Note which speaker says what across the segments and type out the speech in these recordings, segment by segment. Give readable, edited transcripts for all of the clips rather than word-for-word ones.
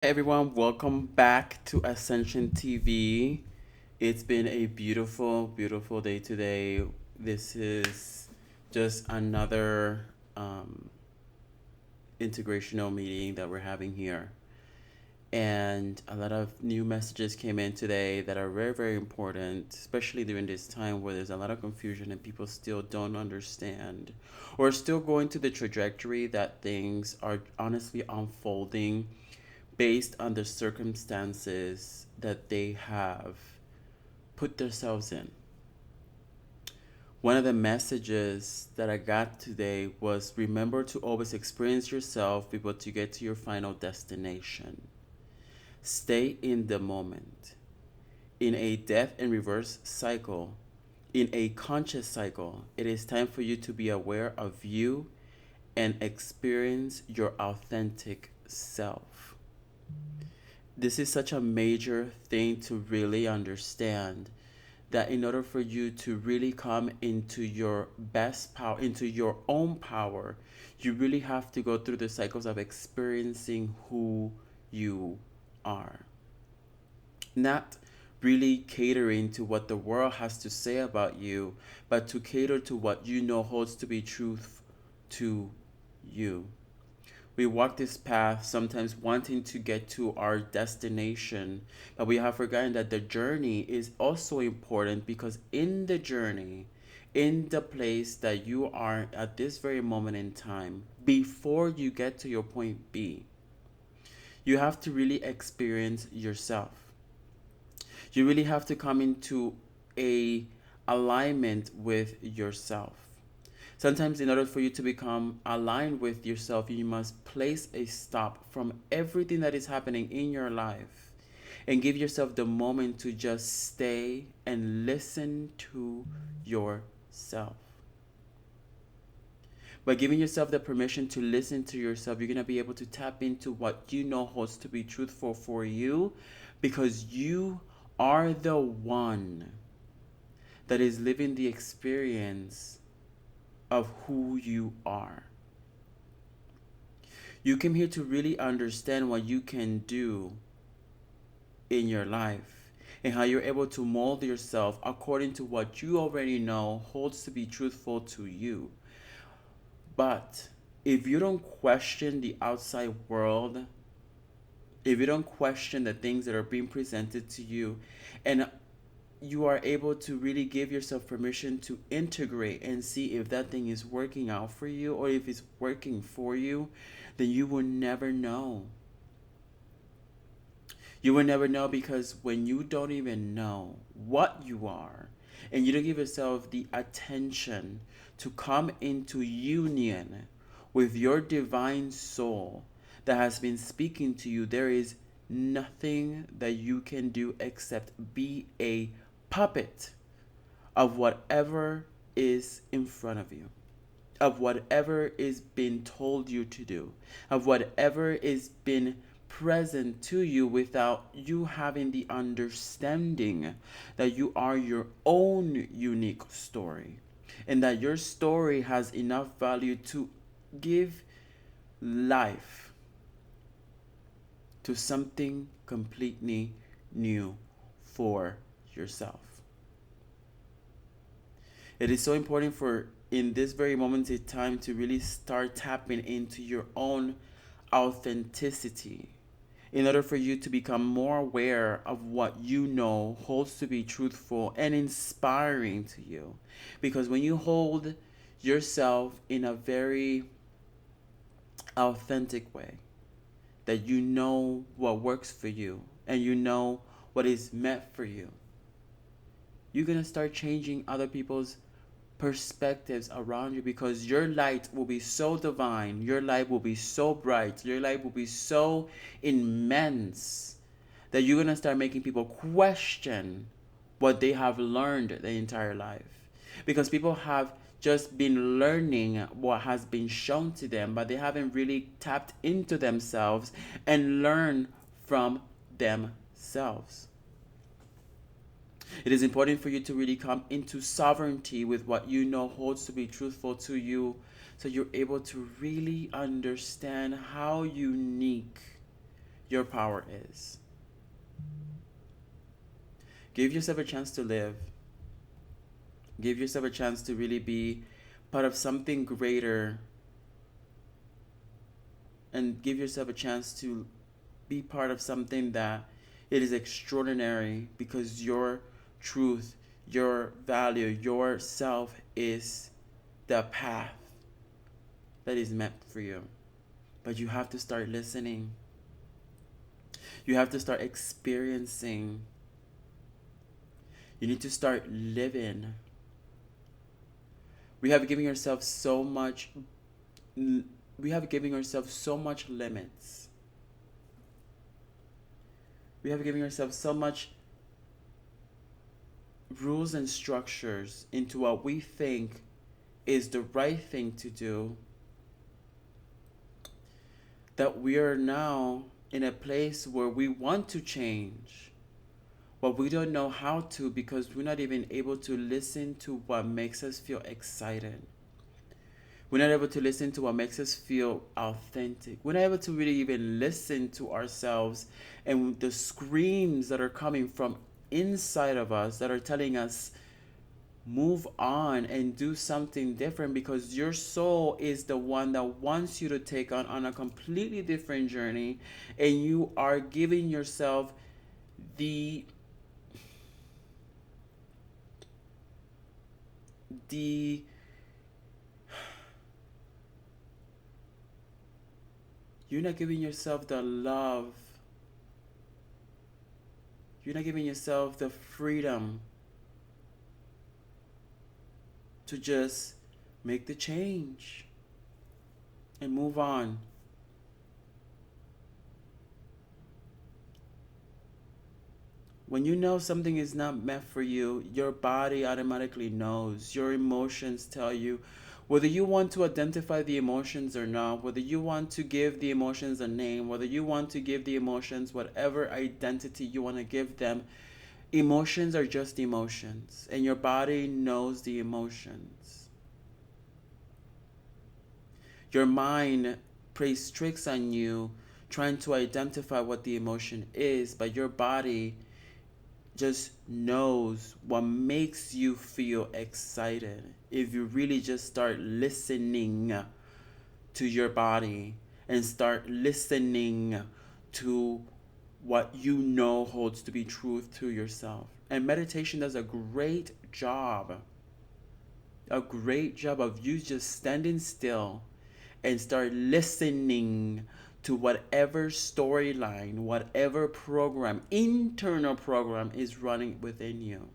Speaker 1: Everyone, welcome back to Ascension TV. It's been a beautiful, beautiful day today. This is just another integrational meeting that we're having here. And a lot of new messages came in today that are very, very important, especially during this time where there's a lot of confusion and people still don't understand or still going to the trajectory that things are honestly unfolding based on the circumstances that they have put themselves in. One of the messages that I got today was remember to always experience yourself before to get to your final destination. Stay in the moment. In a death and reverse cycle, in a conscious cycle, it is time for you to be aware of you and experience your authentic self. This is such a major thing to really understand, that in order for you to really come into your best power, into your own power, you really have to go through the cycles of experiencing who you are. Not really catering to what the world has to say about you, but to cater to what you know holds to be truth to you. We walk this path sometimes wanting to get to our destination, but we have forgotten that the journey is also important, because in the journey, in the place that you are at this very moment in time, before you get to your point B, you have to really experience yourself. You really have to come into a alignment with yourself. Sometimes, in order for you to become aligned with yourself, you must place a stop from everything that is happening in your life and give yourself the moment to just stay and listen to yourself. By giving yourself the permission to listen to yourself, you're going to be able to tap into what you know holds to be truthful for you, because you are the one that is living the experience of who you are. You came here to really understand what you can do in your life and how you're able to mold yourself according to what you already know holds to be truthful to you. But if you don't question the outside world, if you don't question the things that are being presented to you, and you are able to really give yourself permission to integrate and see if that thing is working out for you or if it's working for you, then you will never know. You will never know, because when you don't even know what you are and you don't give yourself the attention to come into union with your divine soul that has been speaking to you, there is nothing that you can do except be a puppet of whatever is in front of you, of whatever is being told you to do, of whatever is being present to you, without you having the understanding that you are your own unique story and that your story has enough value to give life to something completely new for yourself. It is so important for in this very moment in time to really start tapping into your own authenticity in order for you to become more aware of what you know holds to be truthful and inspiring to you. Because when you hold yourself in a very authentic way, that you know what works for you and you know what is meant for you, you're going to start changing other people's perspectives around you, because your light will be so divine, your light will be so bright, your light will be so immense that you're going to start making people question what they have learned their entire life. Because people have just been learning what has been shown to them, but they haven't really tapped into themselves and learned from themselves. It is important for you to really come into sovereignty with what you know holds to be truthful to you, so you're able to really understand how unique your power is. Give yourself a chance to live. Give yourself a chance to really be part of something greater. And give yourself a chance to be part of something that it is extraordinary, because your truth, your value, your self is the path that is meant for you. But you have to start listening. You have to start experiencing. You need to start living. We have given ourselves so much limits. We have given ourselves so much rules and structures into what we think is the right thing to do, that we are now in a place where we want to change, but we don't know how to, because we're not even able to listen to what makes us feel excited. We're not able to listen to what makes us feel authentic. We're not able to really even listen to ourselves and the screams that are coming from inside of us that are telling us, move on and do something different, because your soul is the one that wants you to take on a completely different journey, and you are giving yourself the you're not giving yourself the love. You're not giving yourself the freedom to just make the change and move on. When you know something is not meant for you, your body automatically knows. Your emotions tell you, whether you want to identify the emotions or not, whether you want to give the emotions a name, whether you want to give the emotions whatever identity you want to give them, emotions are just emotions, and your body knows the emotions. Your mind plays tricks on you, trying to identify what the emotion is, but your body just knows what makes you feel excited. If you really just start listening to your body and start listening to what you know holds to be truth to yourself. And meditation does a great job of you just standing still and start listening to whatever storyline, whatever program, internal program is running within you.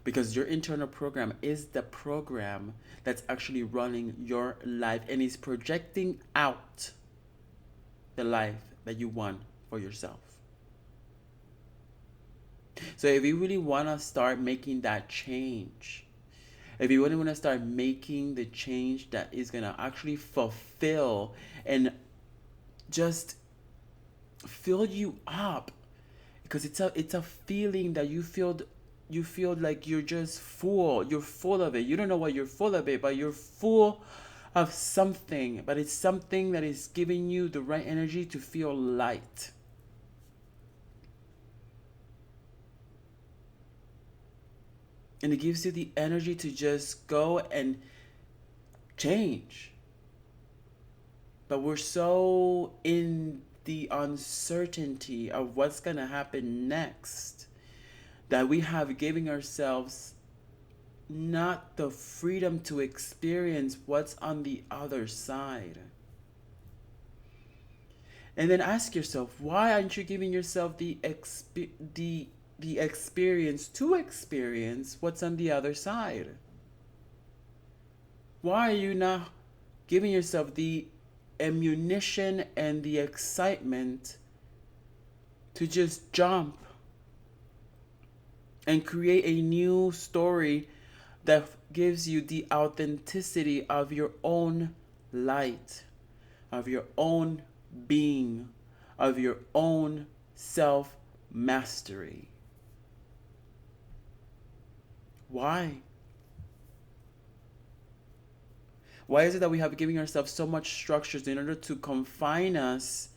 Speaker 1: Because your internal program is the program that's actually running your life and is projecting out the life that you want for yourself. So if you really want to start making that change, if you really want to start making the change that is going to actually fulfill and just fill you up, because it's a feeling that you feel like you're just full. You're full of it. You don't know what you're full of it, but you're full of something. But it's something that is giving you the right energy to feel light. And it gives you the energy to just go and change. But we're so in the uncertainty of what's going to happen next that we have given ourselves not the freedom to experience what's on the other side. And then ask yourself, why aren't you giving yourself the experience to experience what's on the other side? Why are you not giving yourself the ammunition and the excitement to just jump and create a new story that gives you the authenticity of your own light, of your own being, of your own self-mastery? Why? Why is it that we have given ourselves so much structures in order to confine us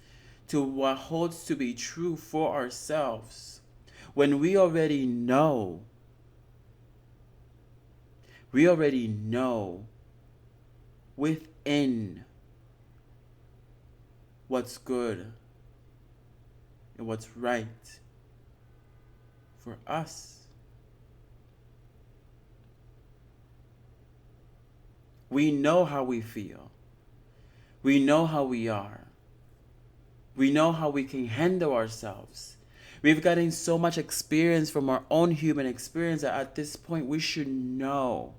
Speaker 1: to what holds to be true for ourselves when we already know within what's good and what's right for us? We know how we feel. We know how we are. We know how we can handle ourselves. We've gotten so much experience from our own human experience that at this point we should know.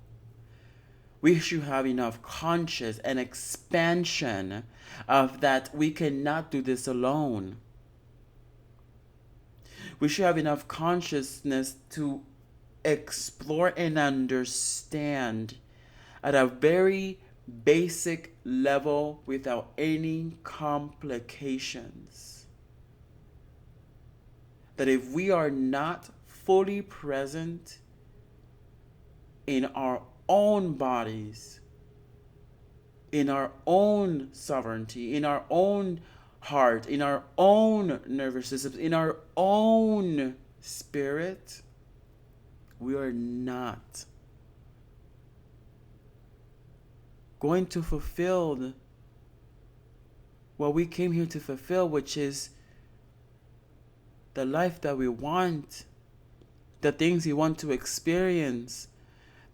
Speaker 1: We should have enough conscious and expansion of that we cannot do this alone. We should have enough consciousness to explore and understand at a very basic level without any complications. That if we are not fully present in our own bodies, in our own sovereignty, in our own heart, in our own nervous systems, in our own spirit, we are not going to fulfill what we came here to fulfill, which is the life that we want, the things we want to experience,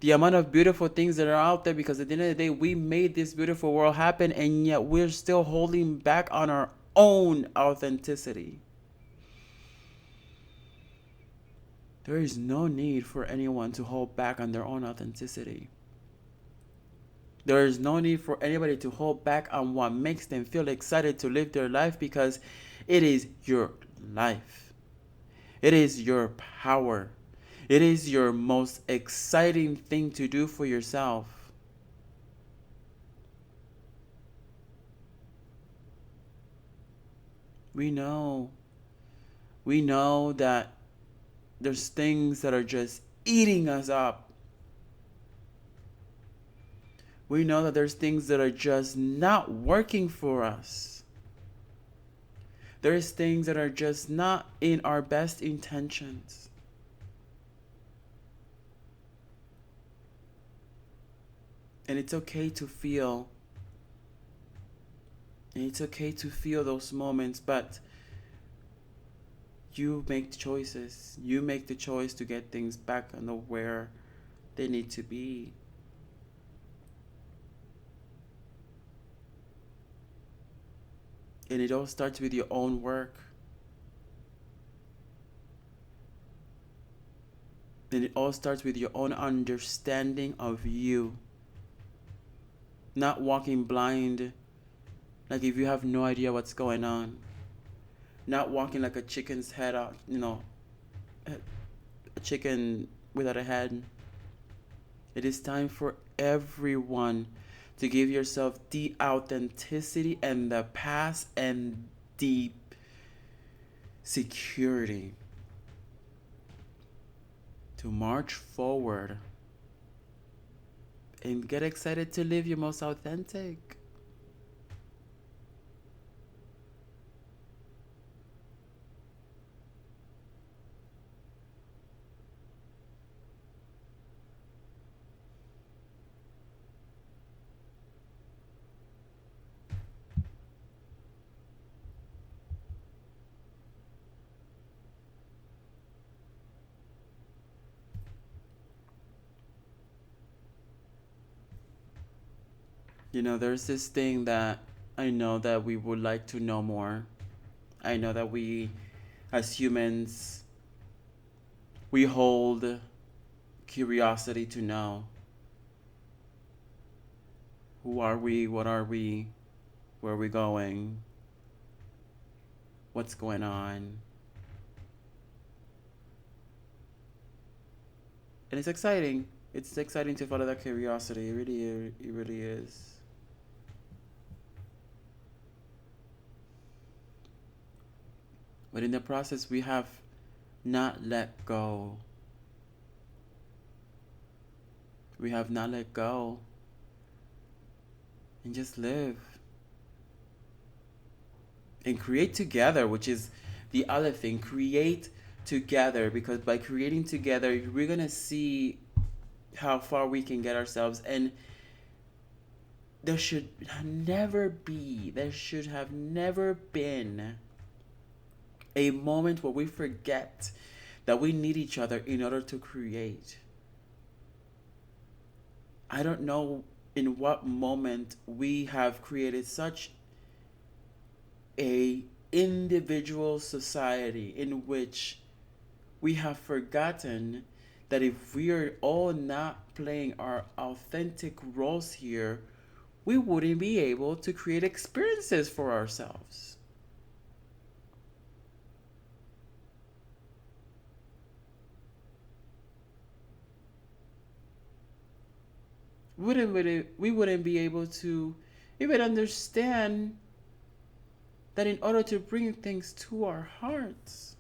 Speaker 1: the amount of beautiful things that are out there, because at the end of the day, we made this beautiful world happen, and yet we're still holding back on our own authenticity. There is no need for anyone to hold back on their own authenticity. There is no need for anybody to hold back on what makes them feel excited to live their life, because it is your life. It is your power. It is your most exciting thing to do for yourself. We know that there's things that are just eating us up. We know that there's things that are just not working for us. There's things that are just not in our best intentions. And it's okay to feel. And it's okay to feel those moments, but you make the choices. You make the choice to get things back on where they need to be. And it all starts with your own work. And it all starts with your own understanding of you. Not walking blind, like if you have no idea what's going on. Not walking like a chicken's head out, a chicken without a head. It is time for everyone to give yourself the authenticity and the past and the security to march forward and get excited to live your most authentic. There's this thing that I know that we would like to know more. I know that we, as humans, we hold curiosity to know. Who are we? What are we? Where are we going? What's going on? And it's exciting. It's exciting to follow that curiosity. It really is. But in the process, we have not let go. We have not let go and just live and create together, which is the other thing. Create together, because by creating together, we're going to see how far we can get ourselves. And there should have never been a moment where we forget that we need each other in order to create. I don't know in what moment we have created such a individual society in which we have forgotten that if we are all not playing our authentic roles here, we wouldn't be able to create experiences for ourselves. We wouldn't be able to even understand that in order to bring things to our hearts,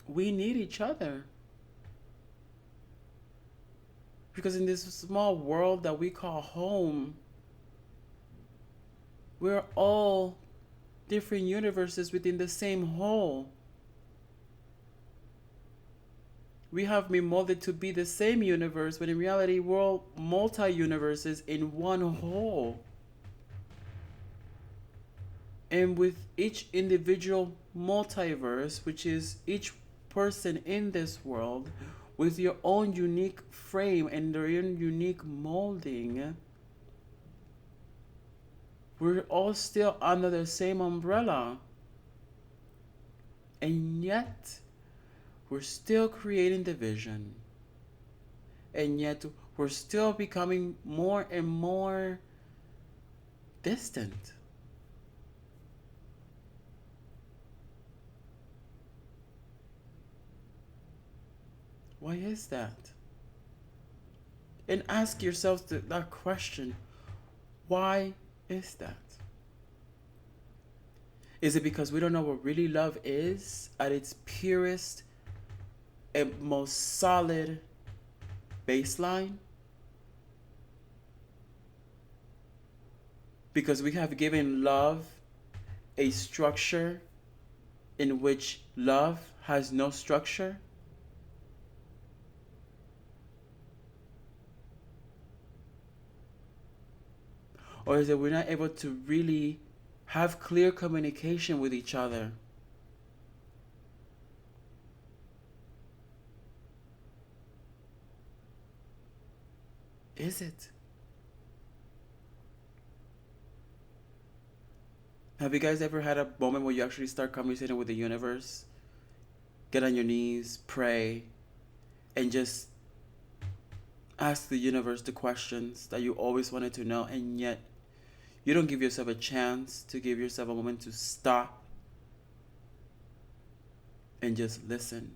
Speaker 1: we need each other. Because in this small world that we call home, we're all different universes within the same whole. We have been molded to be the same universe, but in reality, we're all multi-universes in one whole. And with each individual multiverse, which is each person in this world, with your own unique frame and their own unique molding, we're all still under the same umbrella. And yet, we're still creating division. And yet, we're still becoming more and more distant. Why is that? And ask yourself that question. Why is that? Is it because we don't know what really love is at its purest and most solid baseline? Because we have given love a structure in which love has no structure? Or is it we're not able to really have clear communication with each other? Is it? Have you guys ever had a moment where you actually start conversating with the universe? Get on your knees, pray, and just ask the universe the questions that you always wanted to know, and yet you don't give yourself a chance to give yourself a moment to stop and just listen.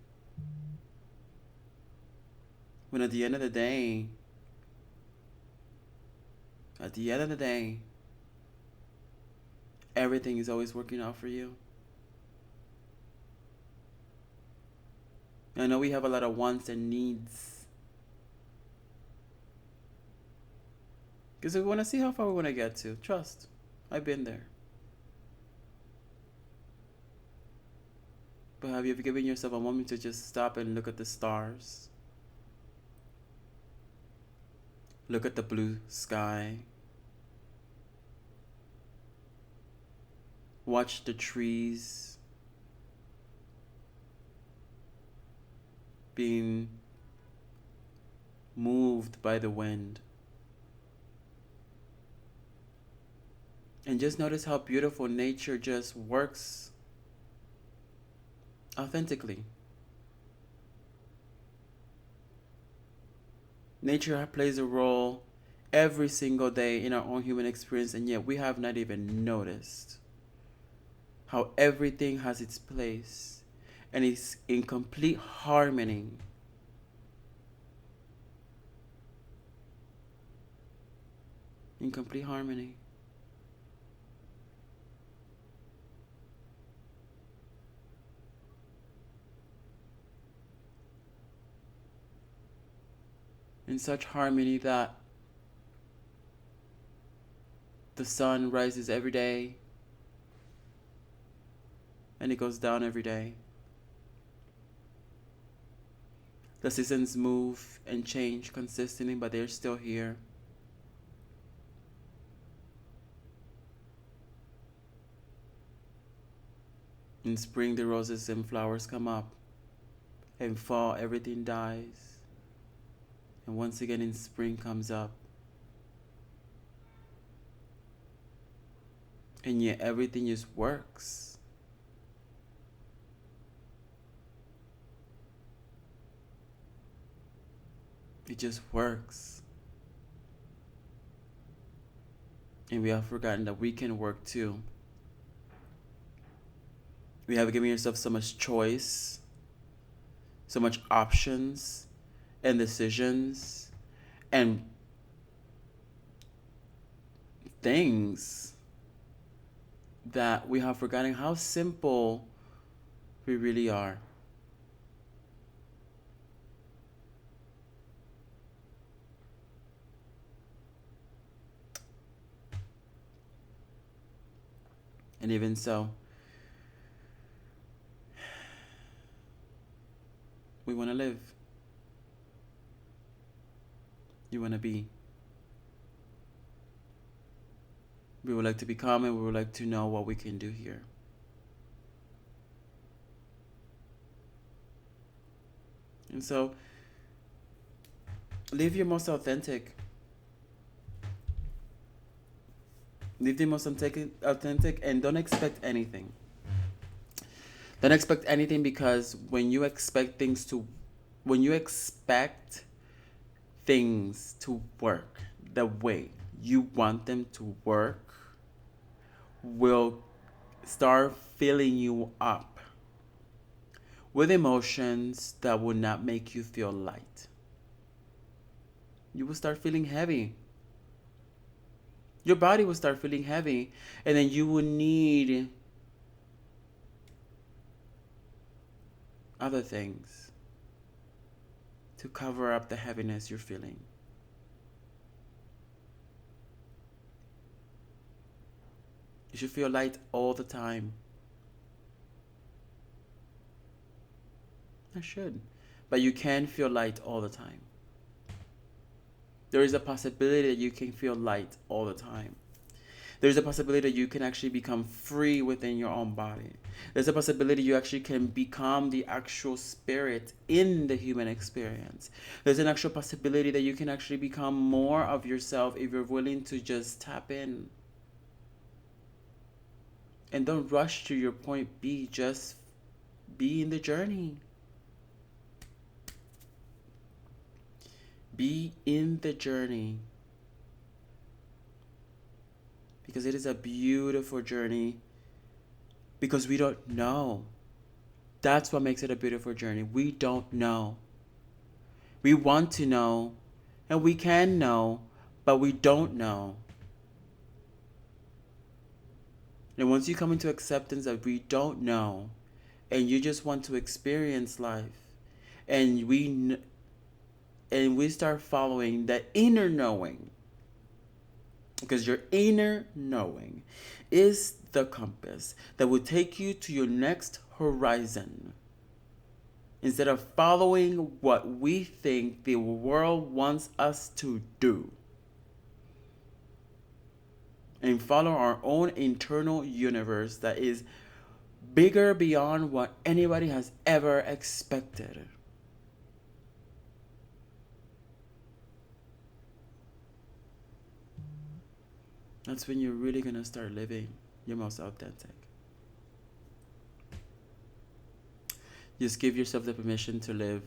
Speaker 1: When at the end of the day, everything is always working out for you. I know we have a lot of wants and needs, because we want to see how far we want to get to. Trust. I've been there. But have you ever given yourself a moment to just stop and look at the stars? Look at the blue sky. Watch the trees being moved by the wind. And just notice how beautiful nature just works authentically. Nature plays a role every single day in our own human experience, and yet we have not even noticed how everything has its place and is in complete harmony. In complete harmony. In such harmony that The sun rises every day and it goes down every day. The seasons move and change consistently, but they're still here. In spring, the roses and flowers come up. In fall, everything dies. And once again, in spring comes up. And yet, everything just works. It just works. And we have forgotten that we can work too. We have given yourself so much choice, so much options and decisions and things that we have forgotten how simple we really are. And even so, we want to live. You want to be. We would like to become, and we would like to know what we can do here. And so, live your most authentic. Live the most authentic and don't expect anything. Don't expect anything, because when you expect things to work the way you want them to work, will start filling you up with emotions that will not make you feel light. You will start feeling heavy. Your body will start feeling heavy, and then you will need other things to cover up the heaviness you're feeling. You should feel light all the time. I should. But you can feel light all the time. There is a possibility that you can feel light all the time. There's a possibility that you can actually become free within your own body. There's a possibility you actually can become the actual spirit in the human experience. There's an actual possibility that you can actually become more of yourself if you're willing to just tap in. And don't rush to your point B. Just be in the journey. Be in the journey. Because it is a beautiful journey. Because we don't know. That's what makes it a beautiful journey. We don't know. We want to know. And we can know. But we don't know. And once you come into acceptance that we don't know, and you just want to experience life, and we start following that inner knowing, because your inner knowing is the compass that will take you to your next horizon. Instead of following what we think the world wants us to do, and follow our own internal universe that is bigger beyond what anybody has ever expected. That's when you're really going to start living your most authentic. Just give yourself the permission to live,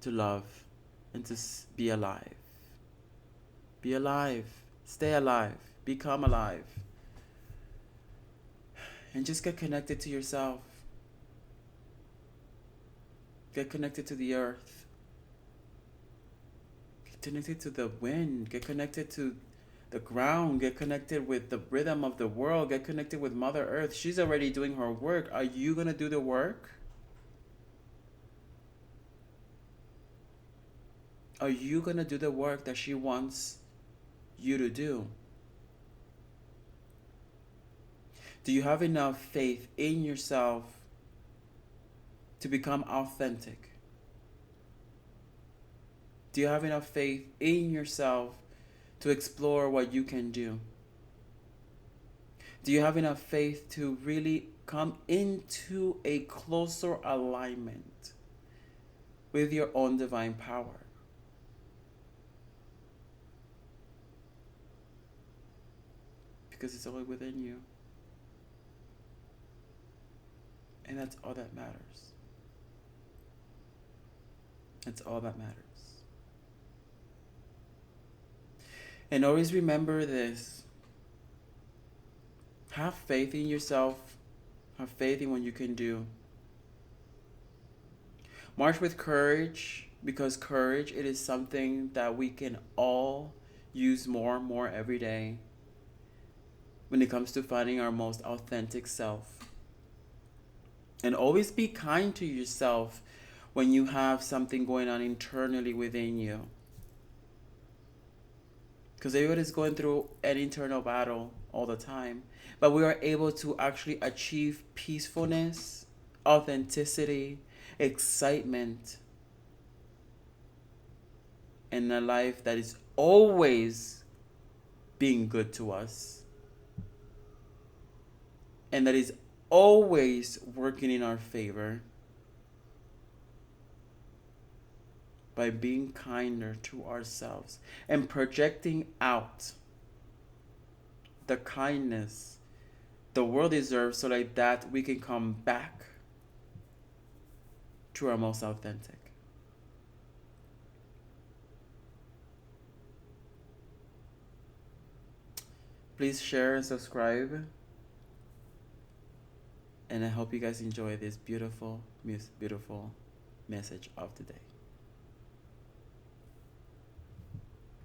Speaker 1: to love, and to be alive. Be alive. Stay alive. Become alive. And just get connected to yourself. Get connected to the earth. Get connected to the wind. Get connected to the ground. Get connected with the rhythm of the world. Get connected with Mother Earth. She's already doing her work. Are you going to do the work? Are you going to do the work that she wants you to do? Do you have enough faith in yourself to become authentic? Do you have enough faith in yourself to explore what you can do? Do you have enough faith to really come into a closer alignment with your own divine power? Because it's only within you. And that's all that matters. That's all that matters. And always remember this. Have faith in yourself. Have faith in what you can do. March with courage, because courage, it is something that we can all use more and more every day when it comes to finding our most authentic self. And always be kind to yourself when you have something going on internally within you. Because everybody's going through an internal battle all the time. But we are able to actually achieve peacefulness, authenticity, excitement, and a life that is always being good to us. And that is always working in our favor. By being kinder to ourselves and projecting out the kindness the world deserves, so like that we can come back to our most authentic. Please share and subscribe, and I hope you guys enjoy this beautiful message of today.